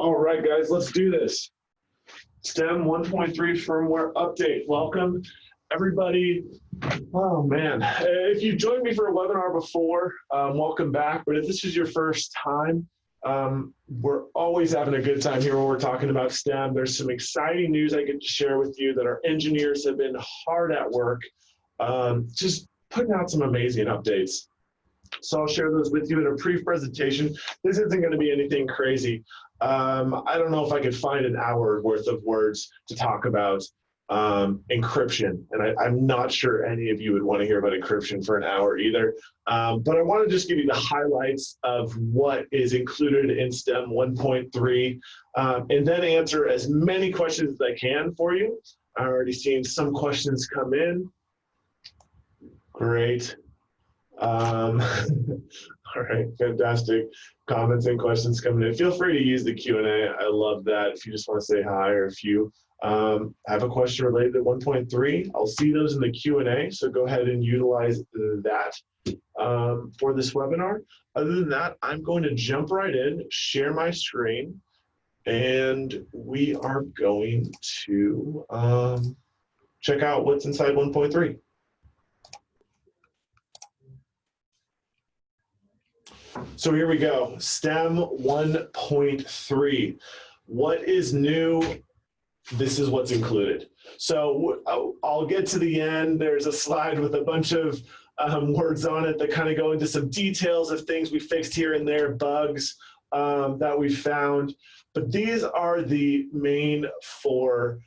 All right, guys, let's do this. STEM 1.3 firmware update. Welcome, everybody. Oh, man. If you joined me for a webinar before, welcome back. But if this is your first time, we're always having a good time here when we're talking about STEM. There's some exciting news I get to share with you that our engineers have been hard at work, just putting out some amazing updates. So I'll share those with you in a brief presentation. This isn't going to be anything crazy. I don't know if I could find an hour worth of words to talk about encryption, and I'm not sure any of you would want to hear about encryption for an hour either. But I want to just give you the highlights of what is included in STEM 1.3, and then answer as many questions as I can for you. I've already seen some questions come in. Great. All right, fantastic comments and questions coming in. Feel free to use the Q&A. I love that. If you just want to say hi, or if you have a question related to 1.3, I'll see those in the Q&A. So go ahead and utilize that for this webinar. Other than that, I'm going to jump right in, share my screen, and we are going to check out what's inside 1.3. So here we go, STEM 1.3. What is new? This is what's included. So I'll get to the end. There's a slide with a bunch of words on it that kind of go into some details of things we fixed here and there, bugs that we found. But these are the main four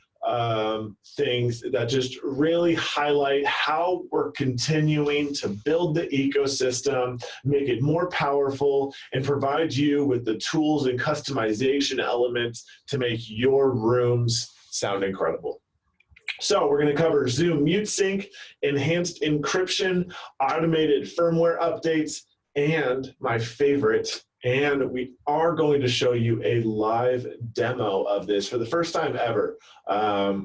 things that just really highlight how we're continuing to build the ecosystem, make it more powerful, and provide you with the tools and customization elements to make your rooms sound incredible. So we're going to cover Zoom mute sync, enhanced encryption, automated firmware updates, and my favorite, and we are going to show you a live demo of this for the first time ever.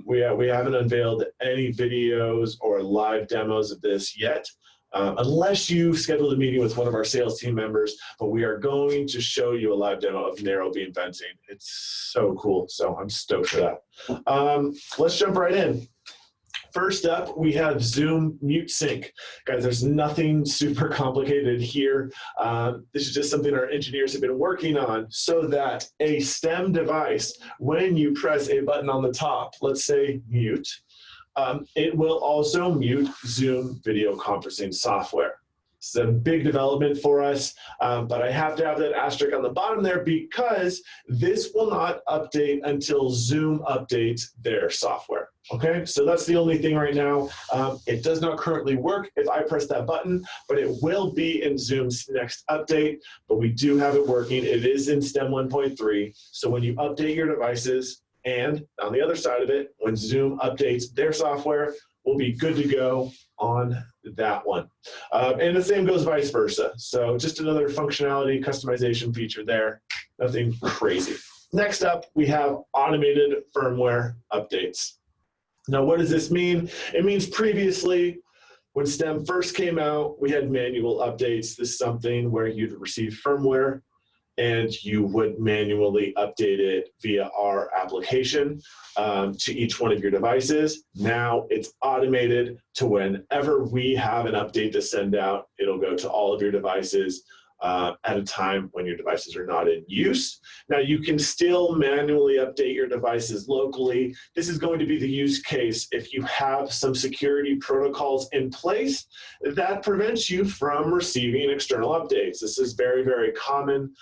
We haven't unveiled any videos or live demos of this yet, unless you scheduled a meeting with one of our sales team members, but we are going to show you a live demo of narrow beam venting. It's so cool, so I'm stoked for that. Let's jump right in. First up, we have Zoom mute sync. Guys, there's nothing super complicated here. This is just something our engineers have been working on so that a STEM device, when you press a button on the top, let's say mute, it will also mute Zoom video conferencing software. It's a big development for us, but I have to have that asterisk on the bottom there because this will not update until Zoom updates their software. Okay, so that's the only thing right now. It does not currently work if I press that button, but it will be in Zoom's next update, but we do have it working. It is in STEM 1.3, so when you update your devices, and on the other side of it, when Zoom updates their software, we'll be good to go on that one. And the same goes vice versa. So just another functionality customization feature there, nothing crazy. Next up, we have automated firmware updates. Now, what does this mean? It means previously, when STEM first came out, we had manual updates. This is something where you'd receive firmware and you would manually update it via our application to each one of your devices. Now it's automated to whenever we have an update to send out, it'll go to all of your devices at a time when your devices are not in use. Now you can still manually update your devices locally. This is going to be the use case if you have some security protocols in place that prevents you from receiving external updates. This is very, very common.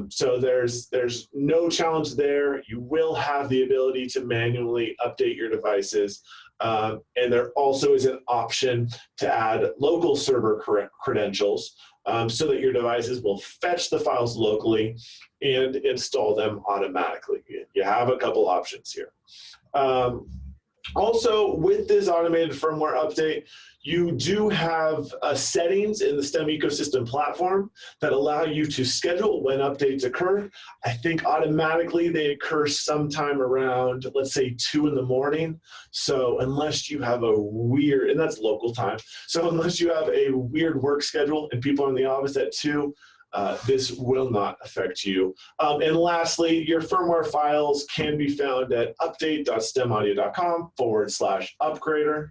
So there's no challenge there. You will have the ability to manually update your devices. And there also is an option to add local server credentials so that your devices will fetch the files locally and install them automatically. You have a couple options here. Also, with this automated firmware update, you do have settings in the STEM ecosystem platform that allow you to schedule when updates occur. I think automatically they occur sometime around, let's say, 2 in the morning. So unless you have a weird, and that's local time, so unless you have a weird work schedule and people are in the office at 2, this will not affect you. And lastly, your firmware files can be found at update.stemaudio.com/upgrader/.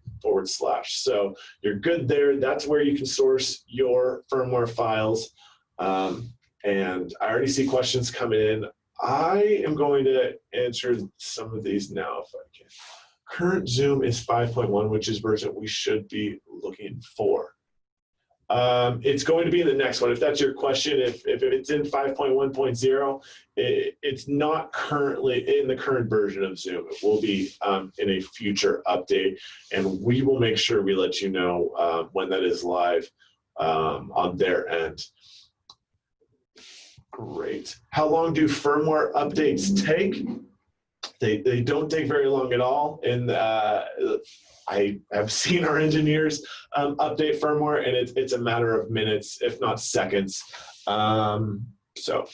So you're good there. That's where you can source your firmware files. And I already see questions coming in. I am going to answer some of these now if I can. Current Zoom is 5.1, which is version we should be looking for. It's going to be in the next one. If that's your question, if it's in 5.1.0, it's not currently in the current version of Zoom. It will be in a future update, and we will make sure we let you know when that is live on their end. Great. How long do firmware updates take? They don't take very long at all, and I have seen our engineers update firmware, and it's a matter of minutes, if not seconds. So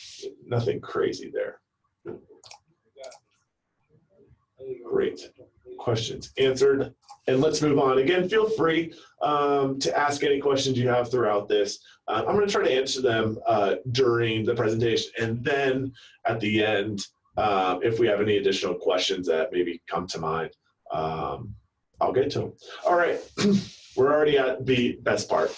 nothing crazy there. Great. Questions answered. And let's move on. Again, feel free to ask any questions you have throughout this. I'm going to try to answer them during the presentation, and then at the end, if we have any additional questions that maybe come to mind, I'll get to them. All right, we're already at the best part.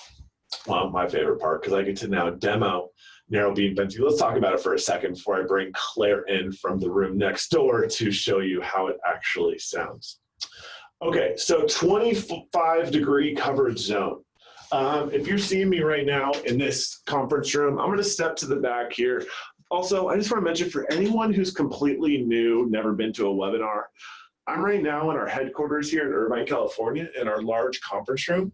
Well, my favorite part, because I get to now demo narrow beam venting. Let's talk about it for a second before I bring Claire in from the room next door to show you how it actually sounds. Okay, so 25-degree coverage zone. If you're seeing me right now in this conference room, I'm going to step to the back here. Also, I just want to mention for anyone who's completely new, never been to a webinar, I'm right now in our headquarters here in Irvine, California, in our large conference room.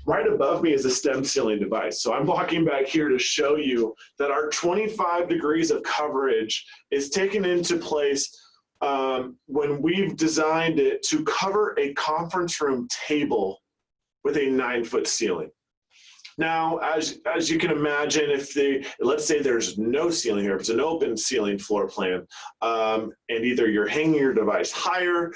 Right above me is a stem sealing device. So I'm walking back here to show you that our 25 degrees of coverage is taken into place when we've designed it to cover a conference room table with a 9-foot ceiling. Now, as you can imagine, let's say there's no ceiling here, if it's an open ceiling floor plan, and either you're hanging your device higher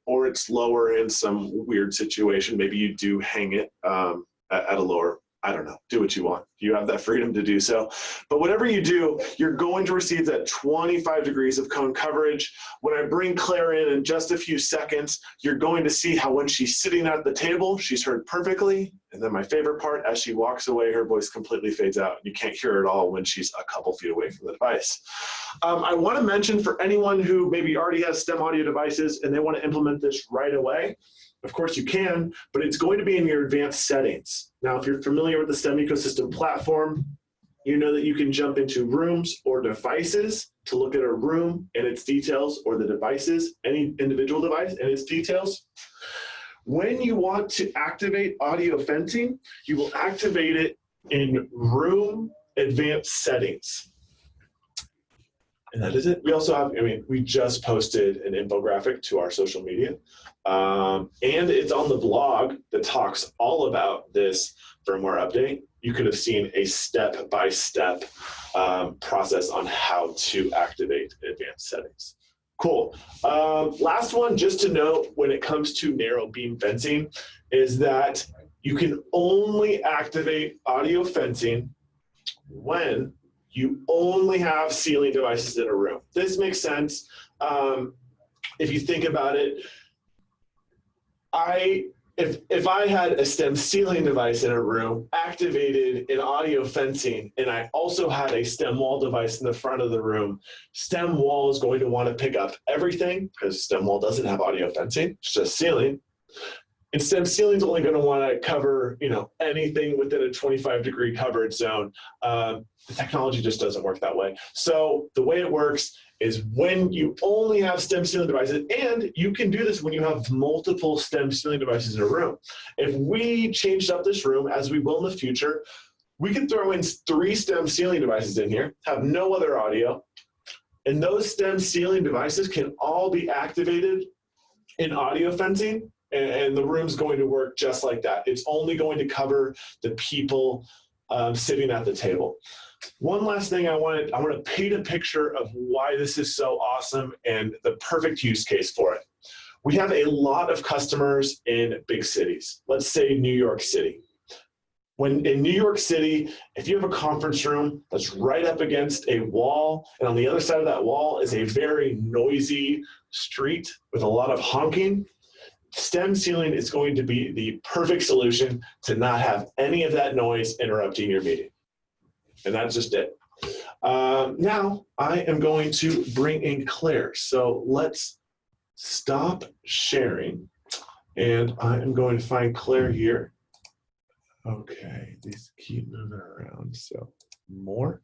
or it's lower in some weird situation, maybe you do hang it at a lower, I don't know, do what you want. You have that freedom to do so. But whatever you do, you're going to receive that 25 degrees of cone coverage. When I bring Claire in just a few seconds, you're going to see how when she's sitting at the table, she's heard perfectly. And then my favorite part, as she walks away, her voice completely fades out. You can't hear her at all when she's a couple feet away from the device. I want to mention for anyone who maybe already has STEM audio devices and they want to implement this right away, of course you can, but it's going to be in your advanced settings. Now, if you're familiar with the STEM ecosystem platform, you know that you can jump into rooms or devices to look at a room and its details, or the devices, any individual device and its details. When you want to activate audio fencing, you will activate it in room advanced settings. And that is it. We also have, we just posted an infographic to our social media. And it's on the blog that talks all about this firmware update. You could have seen a step-by-step process on how to activate advanced settings. Cool. Last one, just to note when it comes to narrow beam fencing, is that you can only activate audio fencing when you only have ceiling devices in a room. This makes sense. If you think about it, if I had a stem ceiling device in a room activated in audio fencing, and I also had a stem wall device in the front of the room, stem wall is going to want to pick up everything because stem wall doesn't have audio fencing, it's just ceiling. And stem ceiling is only going to want to cover, anything within a 25-degree coverage zone. The technology just doesn't work that way. So the way it works is when you only have stem ceiling devices, and you can do this when you have multiple stem ceiling devices in a room. If we changed up this room, as we will in the future, we can throw in 3 stem ceiling devices in here, have no other audio, and those stem ceiling devices can all be activated in audio fencing, and the room's going to work just like that. It's only going to cover the people sitting at the table. One last thing I want to paint a picture of why this is so awesome and the perfect use case for it. We have a lot of customers in big cities. Let's say New York City. When in New York City, if you have a conference room that's right up against a wall, and on the other side of that wall is a very noisy street with a lot of honking, stem ceiling is going to be the perfect solution to not have any of that noise interrupting your meeting. And that's just it. Now I am going to bring in Claire. So let's stop sharing. And I am going to find Claire here. Okay, these keep moving around. So more.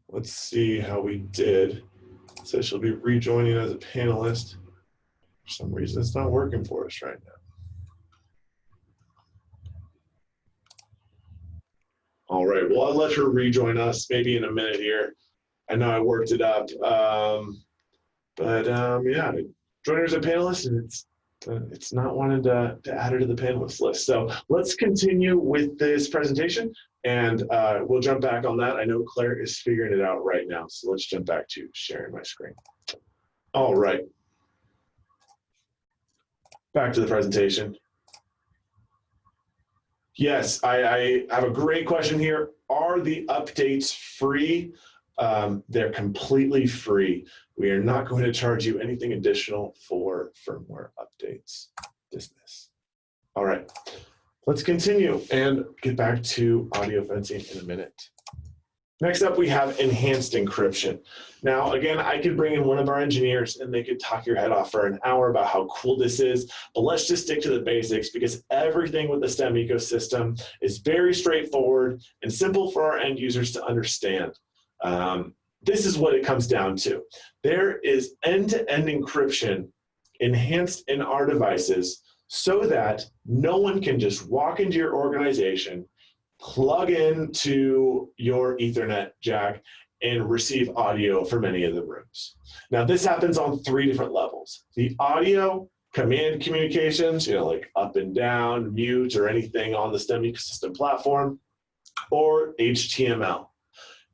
Let's see how we did. So she'll be rejoining as a panelist. For some reason, it's not working for us right now. All right, well, I'll let her rejoin us maybe in a minute here. I know I worked it up. Yeah, join her as a panelist, and it's not wanting to add her to the panelist list. So let's continue with this presentation, and we'll jump back on that. I know Claire is figuring it out right now, so let's jump back to sharing my screen. All right. Back to the presentation. Yes, I have a great question here. Are the updates free? They're completely free. We are not going to charge you anything additional for firmware updates. Business. All right, let's continue and get back to audio fencing in a minute. Next up, we have enhanced encryption. Now, again, I could bring in one of our engineers and they could talk your head off for an hour about how cool this is, but let's just stick to the basics because everything with the STEM ecosystem is very straightforward and simple for our end users to understand. This is what it comes down to. There is end-to-end encryption enhanced in our devices so that no one can just walk into your organization, plug into your Ethernet jack, and receive audio from any of the rooms. Now, this happens on 3 different levels. The audio, command communications, like up and down, mute, or anything on the STEM ecosystem platform, or HTML.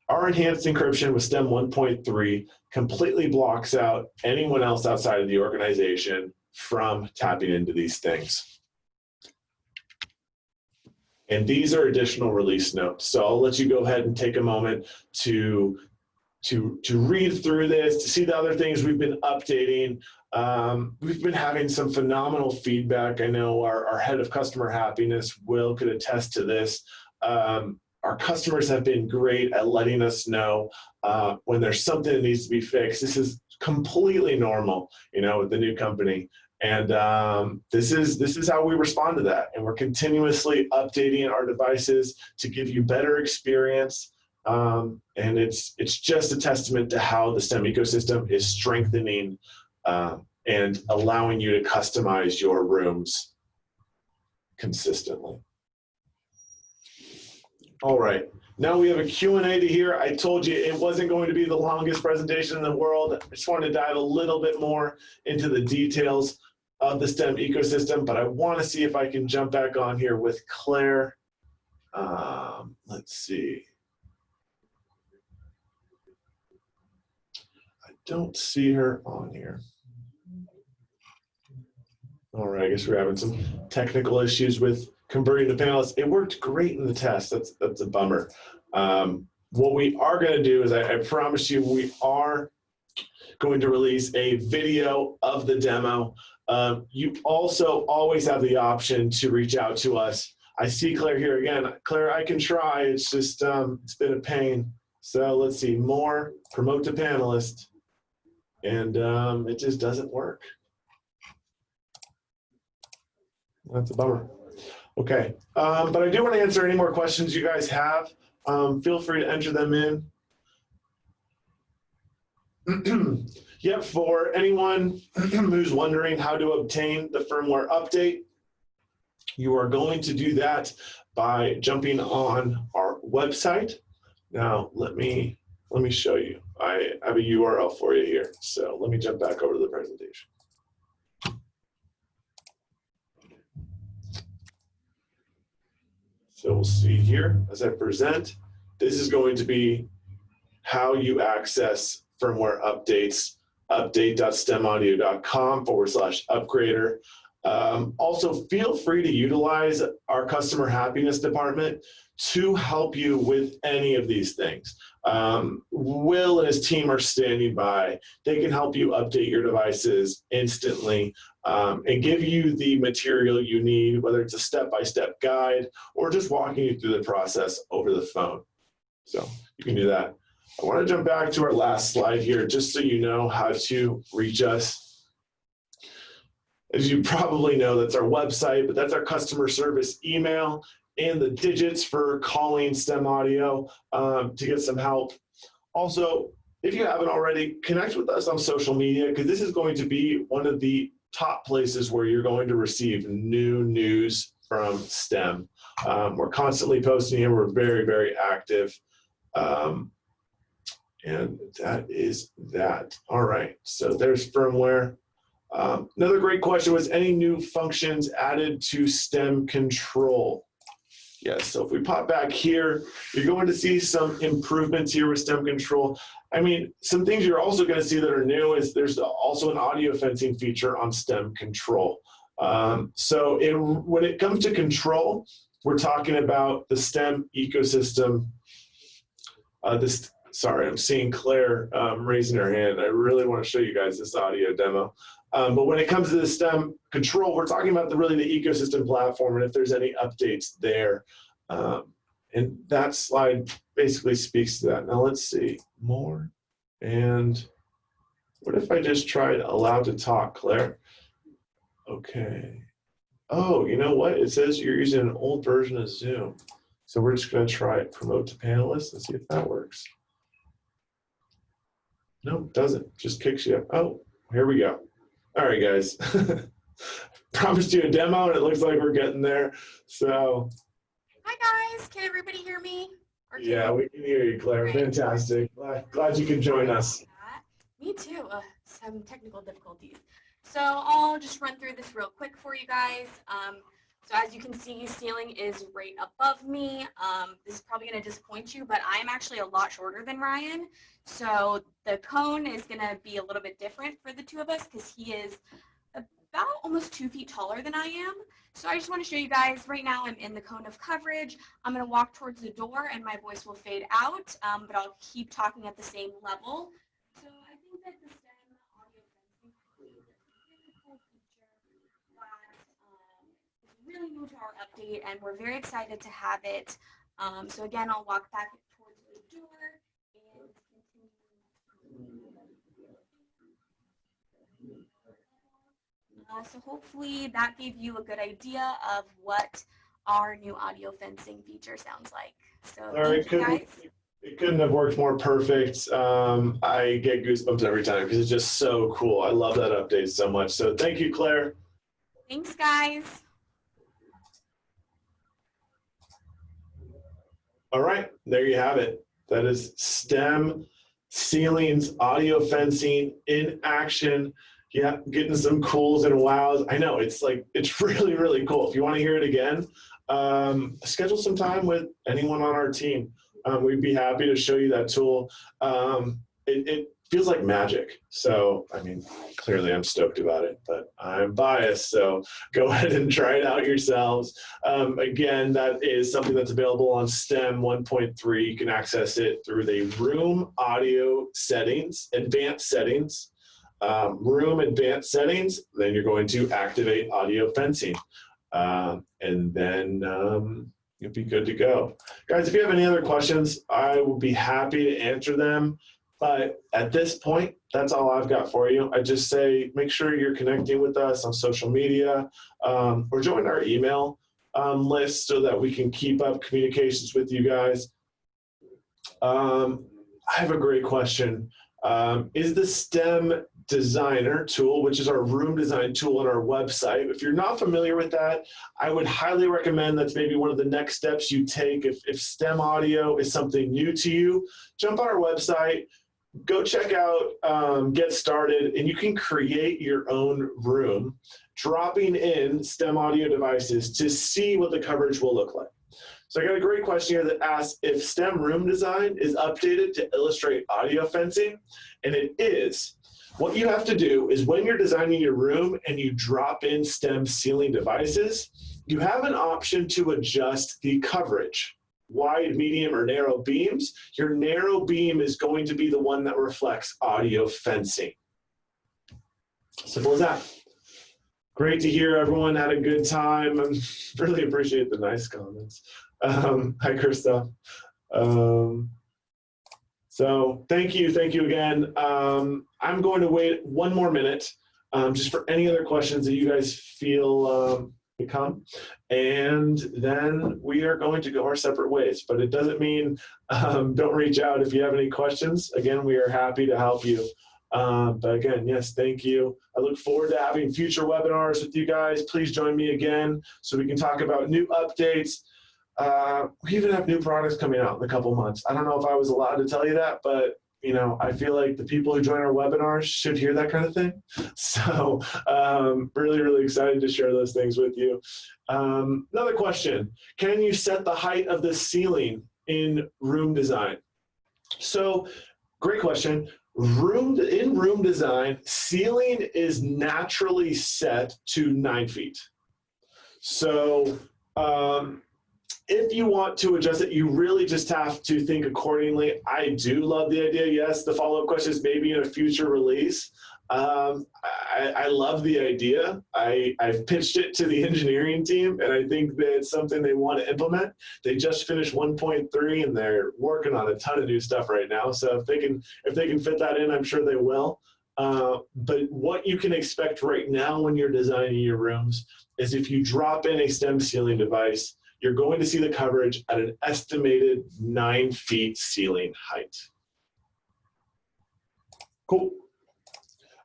Our enhanced encryption with STEM 1.3 completely blocks out anyone else outside of the organization from tapping into these things. And these are additional release notes. So I'll let you go ahead and take a moment to read through this, to see the other things we've been updating. We've been having some phenomenal feedback. I know our head of customer happiness, Will, could attest to this. Our customers have been great at letting us know when there's something that needs to be fixed. This is completely normal, with the new company. And this is how we respond to that. And we're continuously updating our devices to give you better experience. And it's just a testament to how the STEM ecosystem is strengthening and allowing you to customize your rooms consistently. All right, now we have a Q&A to hear. I told you it wasn't going to be the longest presentation in the world. I just wanted to dive a little bit more into the details of the STEM ecosystem, but I want to see if I can jump back on here with Claire. Let's see. I don't see her on here. All right, I guess we're having some technical issues with converting the panelists. It worked great in the test. That's a bummer. What we are going to do is I promise you we are going to release a video of the demo. You also always have the option to reach out to us. I see Claire here again. Claire, I can try. It's just it's been a pain. So let's see, more, promote to panelist, and it just doesn't work. That's a bummer. Okay, but I do want to answer any more questions you guys have. Feel free to enter them in. Yep, for anyone who's wondering how to obtain the firmware update, you are going to do that by jumping on our website. Now, let me show you. I have a URL for you here. So let me jump back over to the presentation. So we'll see here as I present. This is going to be how you access firmware updates, update.stemaudio.com/upgrader. Also, feel free to utilize our customer happiness department to help you with any of these things. Will and his team are standing by. They can help you update your devices instantly and give you the material you need, whether it's a step-by-step guide or just walking you through the process over the phone. So you can do that. I want to jump back to our last slide here, just so you know how to reach us. As you probably know, that's our website, but that's our customer service email and the digits for calling STEM Audio to get some help. Also, if you haven't already, connect with us on social media, because this is going to be one of the top places where you're going to receive new news from STEM. We're constantly posting here. We're very, very active. And that is that. All right, so there's firmware. Another great question was, any new functions added to STEM control? Yes, so if we pop back here, you're going to see some improvements here with STEM control. I mean, some things you're also going to see that are new is there's also an audio fencing feature on STEM control. So when it comes to control, we're talking about the STEM ecosystem. Sorry, I'm seeing Claire raising her hand. I really want to show you guys this audio demo. But when it comes to the STEM control, we're talking about the ecosystem platform and if there's any updates there. And that slide basically speaks to that. Now let's see more. And what if I just tried allow to talk, Claire? Okay. Oh, you know what? It says you're using an old version of Zoom. So we're just going to try promote to panelists and see if that works. No, it doesn't. Just kicks you up. Oh, here we go. All right, guys. Promised you a demo, and it looks like we're getting there. So. Hi, guys. Can everybody hear me? Yeah, we can hear you, Claire. Great. Fantastic. Glad you could join us. Me too. Some technical difficulties. So I'll just run through this real quick for you guys. So as you can see, ceiling is right above me. This is probably going to disappoint you, but I'm actually a lot shorter than Ryan. So the cone is going to be a little bit different for the two of us because he is about almost 2 feet taller than I am. So I just want to show you guys, right now I'm in the cone of coverage. I'm going to walk towards the door and my voice will fade out, but I'll keep talking at the same level. So I think that the STEM audio fencing is a really cool feature that is really new to our update, and we're very excited to have it. So again, I'll walk back towards the door and continue. So hopefully that gave you a good idea of what our new audio fencing feature sounds like. So thank you guys. It couldn't have worked more perfect. I get goosebumps every time because it's just so cool. I love that update so much. So thank you, Claire. Thanks, guys. All right, there you have it. That is STEM ceilings audio fencing in action. Yeah, getting some cools and wows. I know, it's really, really cool. If you want to hear it again, schedule some time with anyone on our team. We'd be happy to show you that tool. It feels like magic. So, I mean, clearly I'm stoked about it, but I'm biased. So go ahead and try it out yourselves. Again, that is something that's available on STEM 1.3. You can access it through the room audio settings, advanced settings. Room advanced settings, then you're going to activate audio fencing, and then you'll be good to go. Guys, if you have any other questions, I will be happy to answer them, but at this point, that's all I've got for you. I just say make sure you're connecting with us on social media or join our email list so that we can keep up communications with you guys. I have a great question. Is the STEM Designer tool, which is our room design tool on our website. If you're not familiar with that, I would highly recommend that's maybe one of the next steps you take. If STEM audio is something new to you, jump on our website, go check out Get Started, and you can create your own room, dropping in STEM audio devices to see what the coverage will look like. So I got a great question here that asks if STEM room design is updated to illustrate audio fencing, and it is. What you have to do is when you're designing your room and you drop in STEM ceiling devices, you have an option to adjust the coverage. Wide, medium, or narrow beams. Your narrow beam is going to be the one that reflects audio fencing. Simple as that. Great to hear everyone had a good time. I really appreciate the nice comments. Hi, Krista. So thank you again. I'm going to wait one more minute just for any other questions that you guys feel to come, and then we are going to go our separate ways. But it doesn't mean don't reach out if you have any questions. Again, we are happy to help you. But again, yes, thank you. I look forward to having future webinars with you guys. Please join me again so we can talk about new updates. We even have new products coming out in a couple months. I don't know if I was allowed to tell you that, but you know, I feel like the people who join our webinars should hear that kind of thing. So really excited to share those things with you. Another question, can you set the height of the ceiling in room design? So great question. In room design, ceiling is naturally set to 9 feet. So if you want to adjust it, you really just have to think accordingly. I do love the idea. Yes, the follow-up question is maybe in a future release. I love the idea. I've pitched it to the engineering team, and I think that it's something they want to implement. They just finished 1.3, and they're working on a ton of new stuff right now. So if they can fit that in, I'm sure they will. But what you can expect right now when you're designing your rooms is if you drop in a STEM ceiling device, you're going to see the coverage at an estimated 9 feet ceiling height. Cool.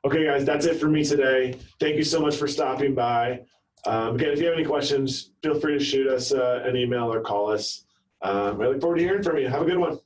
Okay, guys, that's it for me today. Thank you so much for stopping by. Again, if you have any questions, feel free to shoot us an email or call us. I look forward to hearing from you. Have a good one.